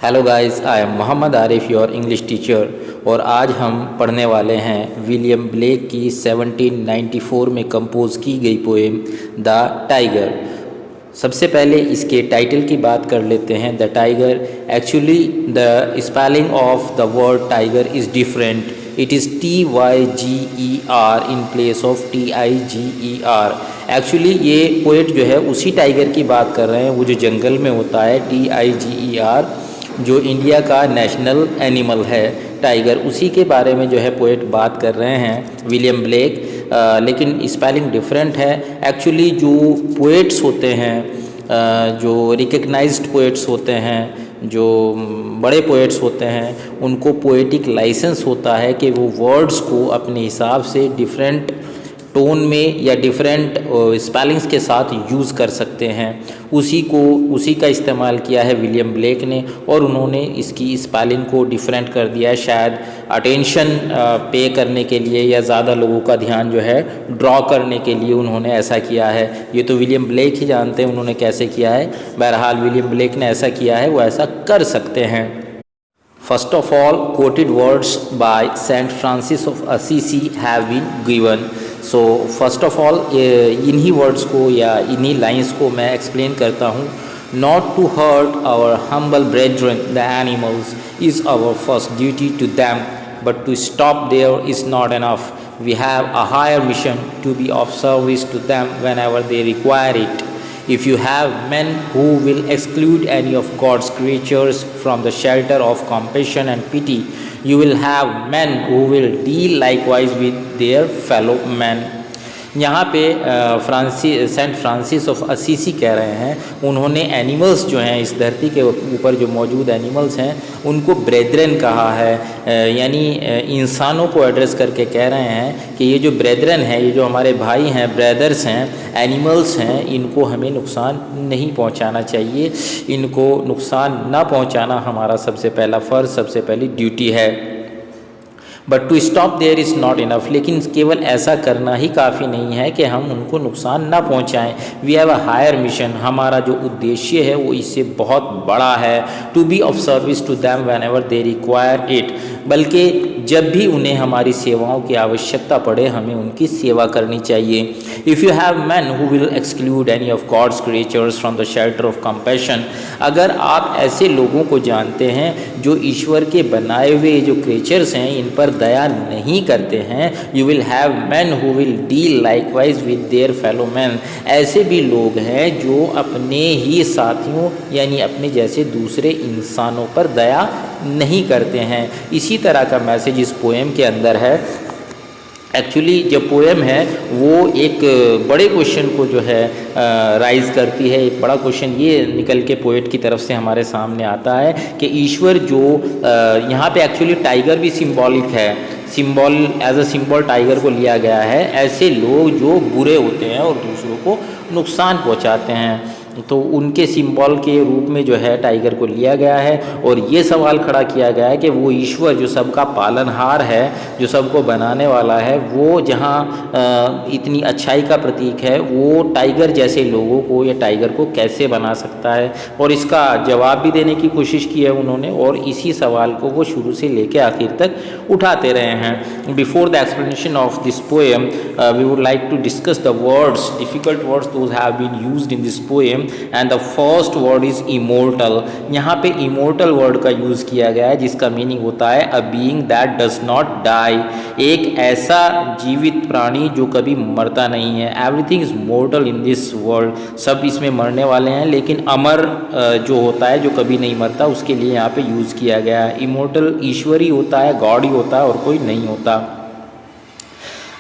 Hello guys, I am Mohammad Arif, your English teacher. और आज हम पढ़ने वाले हैं विलियम ब्लेक की 1794 में कंपोज की गई पोएम द टाइगर। सबसे पहले इसके टाइटल की बात कर लेते हैं। The tiger, actually the spelling of the word tiger is different. It is TYGER in place of TIGER। Actually ये पोएट जो है उसी टाइगर की बात कर रहे हैं, वो जो जंगल में होता है, TIGER, जो इंडिया का नेशनल एनिमल है टाइगर, उसी के बारे में जो है पोएट बात कर रहे हैं विलियम ब्लेक। लेकिन स्पेलिंग डिफरेंट है। एक्चुअली जो पोएट्स होते हैं, जो रिकग्नाइज्ड पोएट्स होते हैं, जो बड़े पोएट्स होते हैं, उनको पोएटिक लाइसेंस होता है कि वो वर्ड्स को अपने हिसाब से डिफरेंट टोन में या डिफरेंट स्पेलिंग्स के साथ यूज़ कर सकते हैं। उसी का इस्तेमाल किया है विलियम ब्लेक ने, और उन्होंने इसकी स्पेलिंग को डिफरेंट कर दिया है, शायद अटेंशन पे करने के लिए या ज़्यादा लोगों का ध्यान जो है ड्रॉ करने के लिए उन्होंने ऐसा किया है। ये तो विलियम ब्लेक ही जानते हैं उन्होंने कैसे किया है। बहरहाल विलियम ब्लेक ने ऐसा किया है, वो ऐसा कर सकते हैं। First of all, quoted words by Saint Francis of Assisi have been given. So first of all, इन्हीं वर्ड्स को या इन्हीं लाइंस को मैं एक्सप्लेन करता हूँ। Not to hurt our humble brethren, the animals, is our first duty to them, but to stop there is not enough. We have a higher mission to be of service to them whenever they require it. If you have men who will exclude any of God's creatures from the shelter of compassion and pity, you will have men who will deal likewise with their fellow men. यहाँ पे Saint Francis of Assisi कह रहे हैं, उन्होंने animals जो हैं, इस धरती के ऊपर जो मौजूद एनिमल्स हैं, उनको ब्रेदरन कहा है। यानी इंसानों को एड्रेस करके कह रहे हैं कि ये जो ब्रेदरन है, ये जो हमारे भाई हैं, ब्रदर्स हैं, एनिमल्स हैं, इनको हमें नुकसान नहीं पहुंचाना चाहिए। इनको नुकसान ना पहुंचाना हमारा सबसे पहला फ़र्ज़, सबसे पहली ड्यूटी है। But to stop there is not enough, लेकिन केवल ऐसा करना ही काफ़ी नहीं है कि हम उनको नुकसान ना पहुंचाएं। We have a higher mission, हमारा जो उद्देश्य है वो इससे बहुत बड़ा है। To be of service to them whenever they require it, बल्कि जब भी उन्हें हमारी सेवाओं की आवश्यकता पड़े हमें उनकी सेवा करनी चाहिए। If you have man who will exclude any of God's creatures from the shelter of compassion, अगर आप ऐसे लोगों को जानते हैं जो ईश्वर के बनाए हुए जो क्रिएचर्स हैं इन पर दया नहीं करते हैं, you will have man who will deal likewise with their fellow man, ऐसे भी लोग हैं जो अपने ही साथियों यानी अपने जैसे दूसरे इंसानों पर दया नहीं करते हैं। इसी तरह का मैसेज इस पोएम के अंदर है। एक्चुअली जो पोएम है वो एक बड़े क्वेश्चन को जो है राइज़ करती है। एक बड़ा क्वेश्चन ये निकल के पोएट की तरफ से हमारे सामने आता है कि ईश्वर जो यहाँ पे एक्चुअली टाइगर भी सिंबॉलिक है, symbol as a symbol tiger को लिया गया है। ऐसे लोग जो बुरे होते हैं और दूसरों को नुकसान पहुँचाते हैं, तो उनके सिंबल के रूप में जो है टाइगर को लिया गया है। और ये सवाल खड़ा किया गया है कि वो ईश्वर जो सबका पालनहार है, जो सबको बनाने वाला है, वो जहाँ इतनी अच्छाई का प्रतीक है, वो टाइगर जैसे लोगों को या टाइगर को कैसे बना सकता है। और इसका जवाब भी देने की कोशिश की है उन्होंने, और इसी सवाल को वो शुरू से लेके आखिर तक उठाते रहे हैं। Before the explanation of this poem we would like to discuss the words, difficult words those have been used in this poem. And the first word is immortal. यहाँ पे इमोर्टल वर्ड का यूज़ किया गया है जिसका meaning होता है a being that does not die, एक ऐसा जीवित प्राणी जो कभी मरता नहीं है। Everything is mortal in this world, सब इसमें मरने वाले हैं, लेकिन अमर जो होता है, जो कभी नहीं मरता, उसके लिए यहाँ पे यूज़ किया गया है। इमोर्टल ईश्वर ही होता है, गॉड ही होता है, और कोई नहीं होता।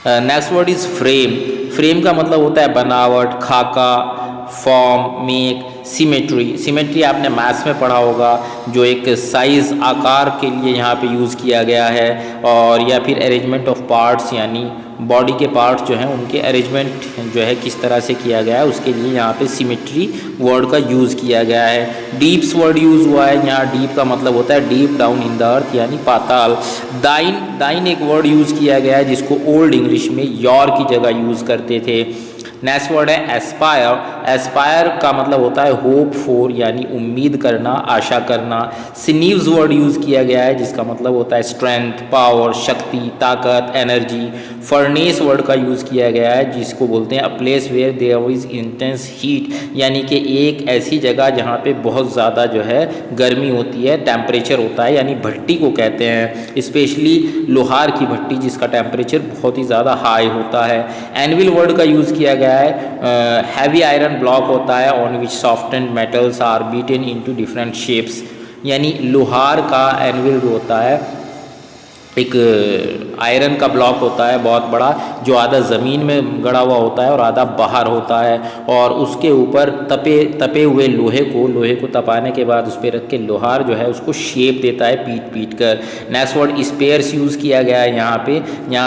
Next word is frame. Frame का मतलब होता है बनावट, खाका, फॉर्म, मेक, सिमेट्री। सिमेट्री आपने मैथ्स में पढ़ा होगा, जो एक साइज़ आकार के लिए यहाँ पे यूज़ किया गया है। और या फिर अरेंजमेंट ऑफ पार्ट्स, यानी बॉडी के पार्ट्स जो हैं उनके अरेंजमेंट जो है किस तरह से किया गया है, उसके लिए यहाँ पे सिमेट्री वर्ड का यूज़ किया गया है। डीप्स वर्ड यूज़ हुआ है यहाँ। डीप का मतलब होता है deep down in the earth, यानी पाताल। दाइन एक वर्ड यूज़ किया गया है जिसको ओल्ड इंग्लिश में योर की जगह यूज़ करते थे। नेक्स्ट वर्ड है एस्पायर। एस्पायर का मतलब होता है होप फॉर, यानी उम्मीद करना, आशा करना। सिनीव्स वर्ड यूज़ किया गया है जिसका मतलब होता है स्ट्रेंथ, पावर, शक्ति, ताकत, एनर्जी। फर्नेस वर्ड का यूज़ किया गया है जिसको बोलते हैं a place where there is intense heat, यानी कि एक ऐसी जगह जहाँ पे बहुत ज़्यादा जो है गर्मी होती है, टेम्परेचर होता है, यानी भट्टी को कहते हैं। स्पेशली लोहार की भट्टी जिसका टेम्परेचर बहुत ही ज़्यादा हाई होता है। एनविल वर्ड का यूज़ किया गया है। हैवी आयरन ब्लॉक होता है on which softened metals are beaten into different shapes, यानी लोहार का एनविल जो होता है एक आयरन का ब्लॉक होता है बहुत बड़ा, जो आधा ज़मीन में गड़ा हुआ होता है और आधा बाहर होता है, और उसके ऊपर तपे हुए लोहे को तपाने के बाद उस पर रख के लोहार जो है उसको शेप देता है पीट कर। नेक्स्ट वर्ड स्पेयर्स यूज़ किया गया है यहाँ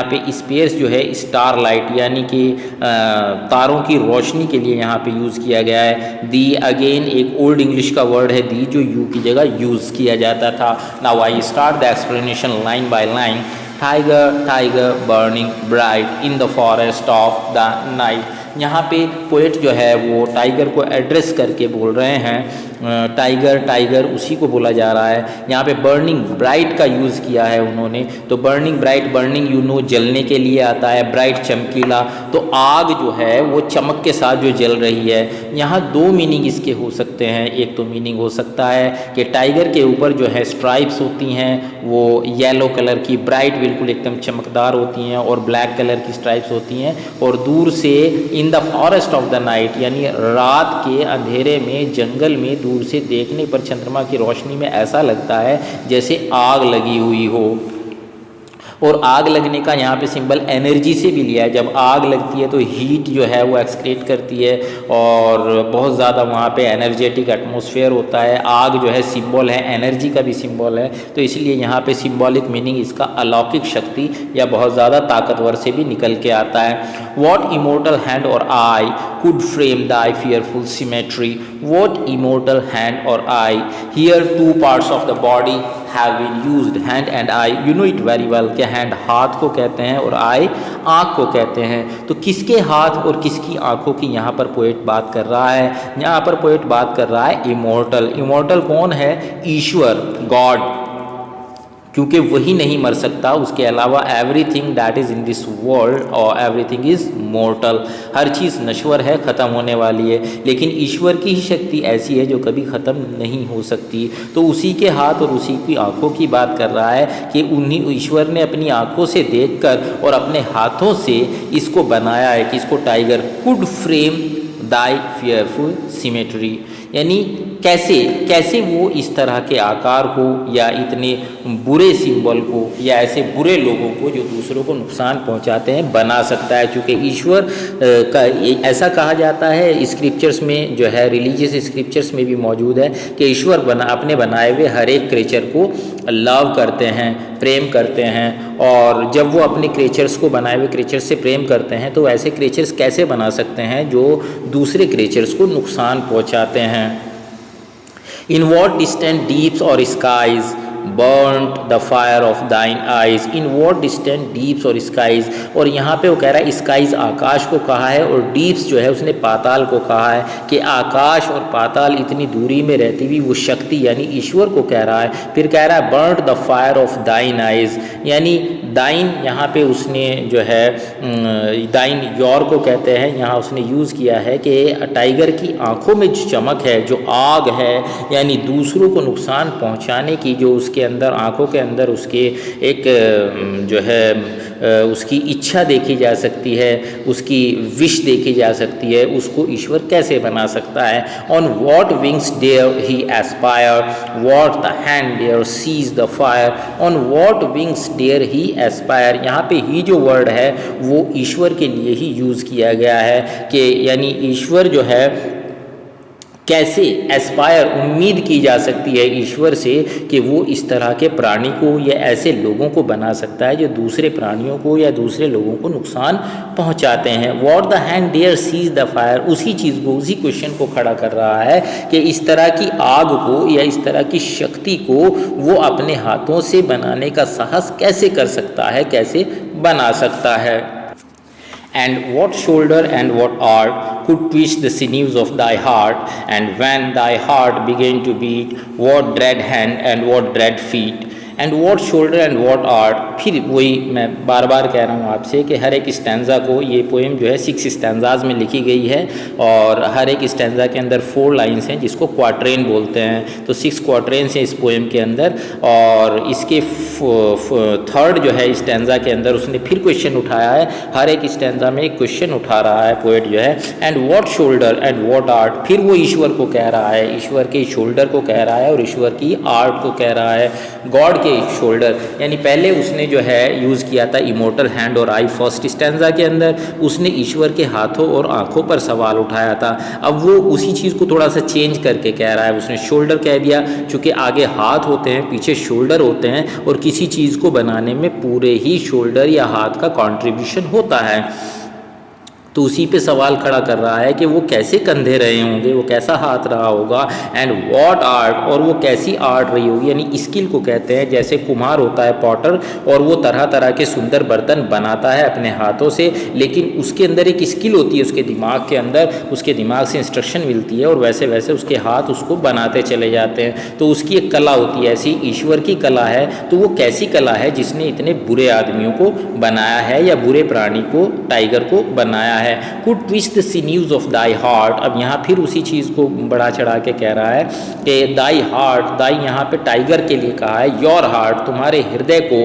पे स्पेयर्स जो है स्टार लाइट, यानी कि तारों की रोशनी के लिए यहाँ पे यूज़ किया गया है। दी अगेन एक ओल्ड इंग्लिश का वर्ड है दी, जो यू की जगह यूज़ किया जाता था। Now I start the explanation line by line. Tiger burning bright in the forest of the night. यहाँ पे पोएट जो है वो टाइगर को एड्रेस करके बोल रहे हैं। टाइगर उसी को बोला जा रहा है। यहाँ पे बर्निंग ब्राइट का यूज़ किया है उन्होंने। तो बर्निंग ब्राइट, बर्निंग जलने के लिए आता है, ब्राइट चमकीला, तो आग जो है वो चमक के साथ जो जल रही है। यहाँ दो मीनिंग इसके हो सकते हैं। एक तो मीनिंग हो सकता है कि टाइगर के ऊपर जो है स्ट्राइप्स होती हैं वो येलो कलर की, ब्राइट बिल्कुल एकदम चमकदार होती हैं, और ब्लैक कलर की स्ट्राइप्स होती हैं, और दूर से in the forest of the night, यानी रात के अंधेरे में जंगल में दूर से देखने पर चंद्रमा की रोशनी में ऐसा लगता है जैसे आग लगी हुई हो। और आग लगने का यहाँ पे सिंबल एनर्जी से भी लिया है। जब आग लगती है तो हीट जो है वो एक्सक्रीट करती है और बहुत ज़्यादा वहाँ पे एनर्जेटिक एटमॉस्फेयर होता है। आग जो है सिंबल है, एनर्जी का भी सिंबल है, तो इसलिए यहाँ पे सिंबॉलिक मीनिंग इसका अलौकिक शक्ति या बहुत ज़्यादा ताकतवर से भी निकल के आता है। वॉट इमोर्टल हैंड और आई could frame thy fearful symmetry. What immortal hand or eye? Here two parts of the body have been used, hand and eye. You know it very well कि hand हाथ को कहते हैं और eye आँख को कहते हैं। तो किसके हाथ और किसकी आँखों की यहाँ पर पोएट बात कर रहा है? यहाँ पर पोएट बात कर रहा है इमोर्टल। इमोर्टल कौन है? ईश्वर, गॉड, क्योंकि वही नहीं मर सकता, उसके अलावा everything that is in this world और एवरीथिंग इज़ मोर्टल, हर चीज़ नश्वर है, ख़त्म होने वाली है, लेकिन ईश्वर की ही शक्ति ऐसी है जो कभी ख़त्म नहीं हो सकती। तो उसी के हाथ और उसी की आँखों की बात कर रहा है कि उन्हीं ईश्वर ने अपनी आँखों से देखकर और अपने हाथों से इसको बनाया है कि इसको tiger could frame Dai fearful symmetry, यानी कैसे वो इस तरह के आकार को या इतने बुरे सिंबल को या ऐसे बुरे लोगों को जो दूसरों को नुकसान पहुंचाते हैं बना सकता है। चूँकि ईश्वर का ऐसा कहा जाता है स्क्रिप्चर्स में जो है, रिलीजियस स्क्रिप्चर्स में भी मौजूद है कि ईश्वर अपने बनाए हुए हर एक क्रिएचर को लव करते हैं, प्रेम करते हैं, और जब वो अपने क्रिएचर्स को बनाए हुए क्रिएचर्स से प्रेम करते हैं तो ऐसे क्रिएचर्स कैसे बना सकते हैं जो दूसरे क्रिएचर्स को नुकसान पहुंचाते हैं। In what distant deeps or skies burnt the fire of thine eyes? In what distant deeps or skies, और यहाँ पे वो कह रहा है skies आकाश को कहा है और deeps जो है उसने पाताल को कहा है कि आकाश और पाताल इतनी दूरी में रहती हुई वो शक्ति यानी ईश्वर को कह रहा है। फिर कह रहा है burnt the fire of thine eyes, यानी दाइन यहाँ पे उसने जो है दाइन योर को कहते हैं, यहाँ उसने यूज़ किया है कि टाइगर की आँखों में जो चमक है, जो आग है, यानी दूसरों को नुकसान पहुँचाने की जो उसके अंदर आँखों के अंदर उसके एक जो है उसकी इच्छा देखी जा सकती है, उसकी विश देखी जा सकती है, उसको ईश्वर कैसे बना सकता है। On what wings dare he aspire, what the hand dare seize the fire, on what wings dare he aspire. यहाँ पे ही जो वर्ड है वो ईश्वर के लिए ही यूज़ किया गया है कि यानी ईश्वर जो है कैसे एस्पायर उम्मीद की जा सकती है ईश्वर से कि वो इस तरह के प्राणी को या ऐसे लोगों को बना सकता है जो दूसरे प्राणियों को या दूसरे लोगों को नुकसान पहुंचाते हैं। What the hand dare seize the fire, उसी चीज़ को, उसी क्वेश्चन को खड़ा कर रहा है कि इस तरह की आग को या इस तरह की शक्ति को वो अपने हाथों से बनाने का साहस कैसे कर सकता है, कैसे बना सकता है। And what shoulder and what art could twist the sinews of thy heart, and when thy heart began to beat, what dread hand and what dread feet, and what shoulder and what art. फिर वही मैं बार बार कह रहा हूँ आपसे कि हर एक stanza को, ये पोएम जो है 6 स्टैंजाज में लिखी गई है और हर एक स्टैंजा के अंदर 4 लाइन्स हैं जिसको क्वार्ट्रेन बोलते हैं। तो 6 क्वार्ट्रेन्स हैं इस पोएम के अंदर, और इसके थर्ड जो है स्टैंजा के अंदर उसने फिर क्वेश्चन उठाया है। हर एक स्टैंजा में एक क्वेश्चन उठा रहा है पोएट जो है। And what shoulder and what art, फिर वो ईश्वर को कह रहा है, ईश्वर के शोल्डर को कह रहा है और ईश्वर की आर्ट को कह रहा है। गॉड के शोल्डर, यानी पहले उसने जो है यूज़ किया था इमोर्टल हैंड और आई फर्स्ट स्टैंजा के अंदर, उसने ईश्वर के हाथों और आंखों पर सवाल उठाया था। अब वो उसी चीज़ को थोड़ा सा चेंज करके कह रहा है, उसने शोल्डर कह दिया, चूँकि आगे हाथ होते हैं पीछे शोल्डर होते हैं और किसी चीज़ को बनाने में पूरे ही शोल्डर या हाथ का कंट्रीब्यूशन होता है। तो उसी पे सवाल खड़ा कर रहा है कि वो कैसे कंधे रहे होंगे, वो कैसा हाथ रहा होगा। एंड वॉट आर्ट, और वो कैसी आर्ट रही होगी, यानी स्किल को कहते हैं। जैसे कुम्हार होता है पॉटर, और वो तरह तरह के सुंदर बर्तन बनाता है अपने हाथों से, लेकिन उसके अंदर एक स्किल होती है, उसके दिमाग के अंदर, उसके दिमाग से इंस्ट्रक्शन मिलती है और वैसे वैसे उसके हाथ उसको बनाते चले जाते हैं। तो उसकी एक कला होती है, ऐसी ईश्वर की कला है। तो वो कैसी कला है जिसने इतने बुरे आदमियों को बनाया है या बुरे प्राणी को, टाइगर को बनाया है। Could twist the sinews of thy heart. अब यहाँ फिर उसी चीज़ को बढ़ा चढ़ा के कह रहा है कि दाई हार्ट, दाई यहाँ पे टाइगर के लिए कहा है, योर हार्ट, तुम्हारे हृदय को,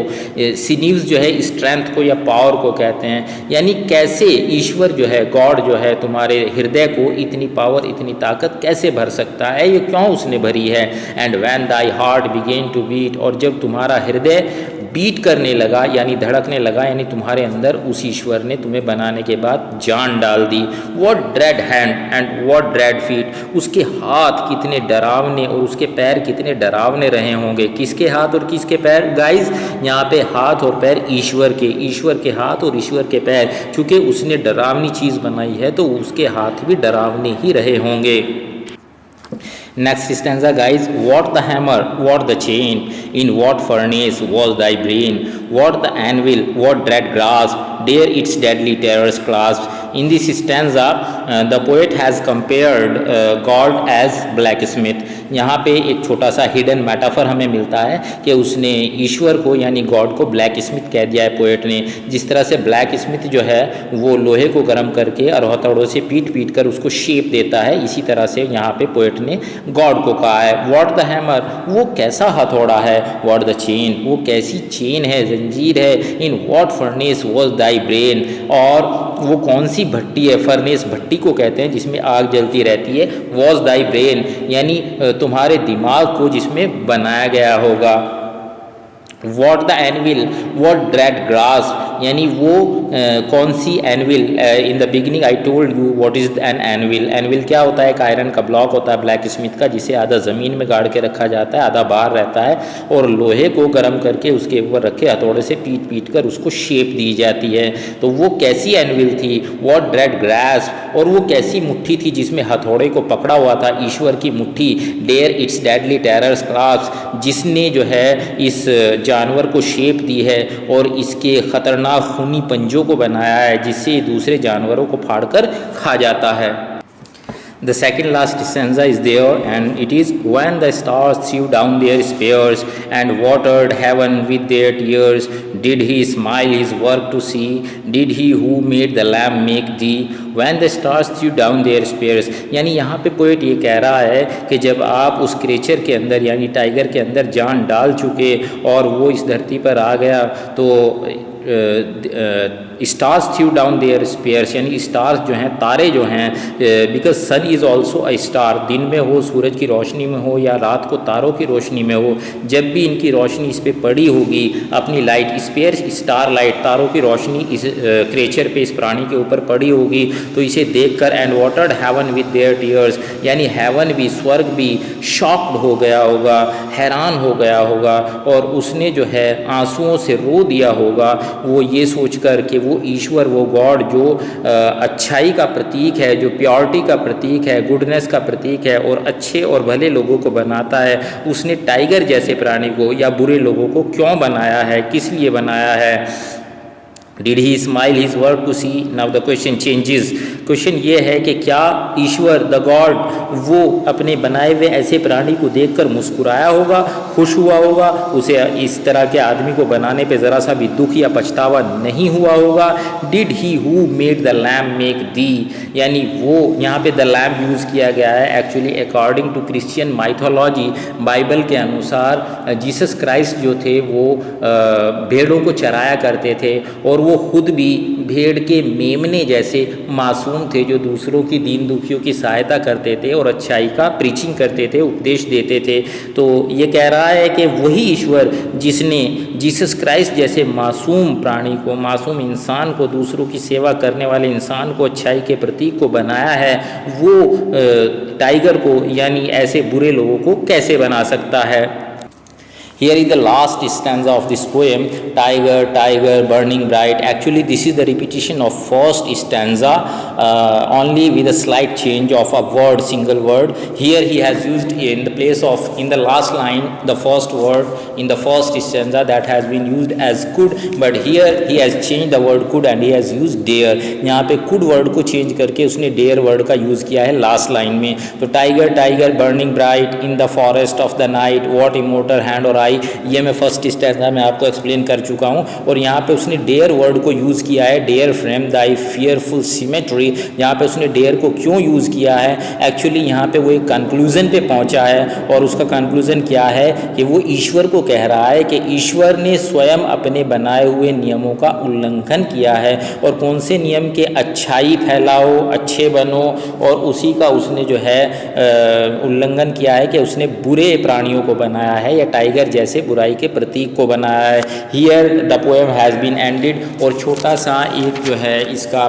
सिन्यूज जो है स्ट्रेंथ को या पावर को कहते हैं। यानी कैसे ईश्वर जो है, गॉड जो है, तुम्हारे हृदय को इतनी पावर, इतनी ताकत कैसे भर सकता है, ये क्यों उसने भरी है। And when thy heart began to beat, और जब तुम्हारा हृदय बीट करने लगा यानी धड़कने लगा, यानी तुम्हारे अंदर उस ईश्वर ने तुम्हें बनाने के बाद जान डाल दी। What dread hand and what dread feet, उसके हाथ कितने डरावने और उसके पैर कितने डरावने रहे होंगे। किसके हाथ और किसके पैर गाइज, यहाँ पे हाथ और पैर ईश्वर के, ईश्वर के हाथ और ईश्वर के पैर। चूँकि उसने डरावनी चीज़ बनाई है तो उसके हाथ भी डरावने ही रहे होंगे। Next stanza guys, what the hammer, what the chain, in what furnace was thy brain, what the anvil, what dread grasp, dare its deadly terrors clasp. In this stanza the poet has compared God as blacksmith. यहाँ पे एक छोटा सा hidden metaphor हमें मिलता है कि उसने ईश्वर को यानी गॉड को ब्लैक स्मिथ कह दिया है पोएट ने। जिस तरह से ब्लैक स्मिथ जो है वो लोहे को गर्म करके और हथौड़ों से पीट पीट कर उसको शेप देता है, इसी तरह से यहाँ पे पोएट ने गॉड को कहा है। व्हाट द हैमर, वो कैसा हथौड़ा है। व्हाट द चेन, वो कैसी चेन है, जंजीर है। In what furnace was thy brain, और वो कौन सी भट्टी है, फर्नेस भट्टी को कहते हैं जिसमें आग जलती रहती है। वॉज दाई ब्रेन, यानी तुम्हारे दिमाग को जिसमें बनाया गया होगा। What the anvil, what dread grasp, यानी वो कौन सी anvil. In the beginning I told you what is an anvil. Anvil क्या होता है, एक आयरन का ब्लॉक होता है ब्लैक स्मिथ का, जिसे आधा ज़मीन में गाड़ के रखा जाता है, आधा बाहर रहता है, और लोहे को गर्म करके उसके ऊपर रखे हथौड़े से पीट पीट कर उसको शेप दी जाती है। तो वो कैसी एनविल थी। वॉट ड्रेड ग्रास, और वो कैसी मुट्ठी थी जिसमें हथौड़े को पकड़ा हुआ था, ईश्वर की मुट्ठी। Dare its deadly terrors clasp, जिसने जो है इस जानवर को शेप दी है और इसके खतरनाक खूनी पंजों को बनाया है जिससे दूसरे जानवरों को फाड़कर खा जाता है। The second last stanza is there and it is, when the stars threw down their spears and watered heaven with their tears, did he smile his work to see, did he who made the lamb make thee. When the stars threw down their spears, यानी यहाँ पे poet ये कह रहा है कि जब आप उस क्रेचर के अंदर यानी टाइगर के अंदर जान डाल चुके और वो इस धरती पर आ गया, तो stars threw down their spears, यानी स्टार्स जो हैं, तारे जो हैं, because sun is also a star, दिन में हो सूरज की रोशनी में हो या रात को तारों की रोशनी में हो, जब भी इनकी रोशनी इस पर पड़ी होगी अपनी लाइट, स्पेयर्स स्टार लाइट, तारों की रोशनी इस क्रेचर पे, इस प्राणी के ऊपर पड़ी होगी, तो इसे देखकर and watered heaven with their tears, यानी हेवन भी, स्वर्ग भी शॉक्ड हो गया होगा, हैरान हो गया होगा, और उसने जो है आंसुओं से रो दिया होगा, वो ये सोचकर कि वो ईश्वर, वो गॉड जो अच्छाई का प्रतीक है, जो प्योरिटी का प्रतीक है, गुडनेस का प्रतीक है और अच्छे और भले लोगों को बनाता है, उसने टाइगर जैसे प्राणी को या बुरे लोगों को क्यों बनाया है, किस लिए बनाया है। Did he smile his work to see. Now the question changes. Question ये है कि क्या ईश्वर द गॉड वो अपने बनाए हुए ऐसे प्राणी को देखकर मुस्कुराया होगा, खुश हुआ होगा, उसे इस तरह के आदमी को बनाने पे ज़रा सा भी दुख या पछतावा नहीं हुआ होगा। Did he who made the lamp make the, यानी वो यहाँ पे द लैम्प यूज़ किया गया है actually according to Christian mythology. Bible के अनुसार जीसस क्राइस्ट जो थे वो भेड़ों को चराया करते थे और वो खुद भी भेड़ के मेमने जैसे मासूम थे जो दूसरों की दीन दुखियों की सहायता करते थे और अच्छाई का प्रीचिंग करते थे, उपदेश देते थे। तो ये कह रहा है कि वही ईश्वर जिसने जीसस क्राइस्ट जैसे मासूम प्राणी को, मासूम इंसान को, दूसरों की सेवा करने वाले इंसान को अच्छाई के प्रतीक को बनाया है, वो टाइगर को यानी ऐसे बुरे लोगों को कैसे बना सकता है। Here is the last stanza of this poem, tiger, tiger, burning bright. Actually, this is the repetition of first stanza, only with a slight change of a word, single word. Here he has used in the place of, in the last line, the first word in the first stanza that has been used as could, but here he has changed the word could and he has used dare. यहाँ पे could word को change करके उसने dare word का use किया है last line में। तो tiger, tiger, burning bright in the forest of the night, what immortal hand or eye, ये मैं फर्स्ट स्टैंजा में आपको एक्सप्लेन कर चुका हूँ। और यहाँ पे उसने डेयर वर्ड को यूज़ किया है, डेयर फ्रेम दाई फियरफुल सिमेट्री। यहाँ पे उसने डेयर को क्यों यूज़ किया है, एक्चुअली यहाँ पे वो एक कंक्लूज़न पे पहुँचा है और उसका कंक्लूज़न क्या है कि वो ईश्वर को कह रहा है कि ईश्वर ने स्वयं अपने बनाए हुए नियमों का उल्लंघन किया है। और कौन से नियम के, अच्छाई फैलाओ, अच्छे बनो, और उसी का उसने जो है उल्लंघन किया है कि उसने बुरे प्राणियों को बनाया है या टाइगर जैसे बुराई के प्रतीक को बनाया है। Here the poem has been ended. और छोटा सा एक जो है इसका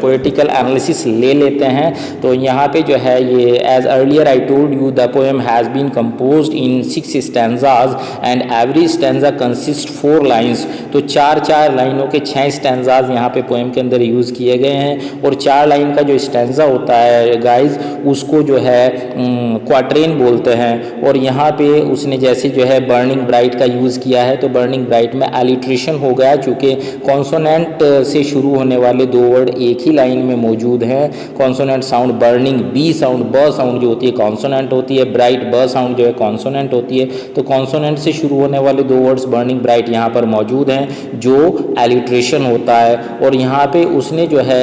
पोएटिकल एनालिसिस ले लेते हैं। तो यहाँ पे जो है ये as earlier I told you the poem has been composed in 6 stanzas and every stanza consist 4 lines. तो 4 लाइनों के 6 स्टैंजाज यहाँ पे पोएम के अंदर यूज़ किए गए हैं। और 4 लाइन का जो स्टैंजा होता है गाइज उसको जो है क्वाट्रेन बोलते हैं। और यहाँ पे उसने जैसे जो है बर्निंग ब्राइट का यूज़ किया है तो बर्निंग ब्राइट में एलिट्रेशन हो गया चूँकि कॉन्सोनेंट से शुरू होने वाले 2 वर्ड एक ही लाइन में मौजूद हैं। Consonant sound burning B sound, ब साउंड जो होती है कॉन्सोनेंट होती है, ब्राइट ब साउंड जो है कॉन्सोनेंट होती है। तो कॉन्सोनेंट से शुरू होने वाले 2 वर्ड्स बर्निंग ब्राइट यहाँ पर मौजूद हैं जो एलिट्रेशन होता है। और यहाँ पे उसने जो है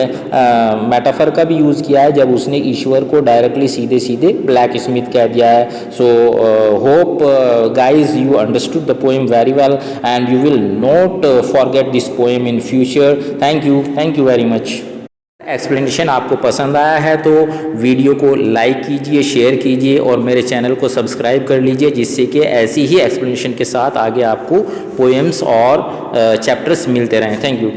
मेटाफर का भी यूज़ किया है जब उसने ईश्वर को डायरेक्टली सीधे सीधे ब्लैक स्मिथ कह दिया है। So hope guys you understood the poem very well and you will not forget this poem in future. Thank you very much. Explanation आपको पसंद आया है तो वीडियो को लाइक कीजिए, शेयर कीजिए और मेरे चैनल को सब्सक्राइब कर लीजिए जिससे कि ऐसी ही एक्सप्लेनेशन के साथ आगे आपको पोएम्स और चैप्टर्स मिलते रहें। Thank you.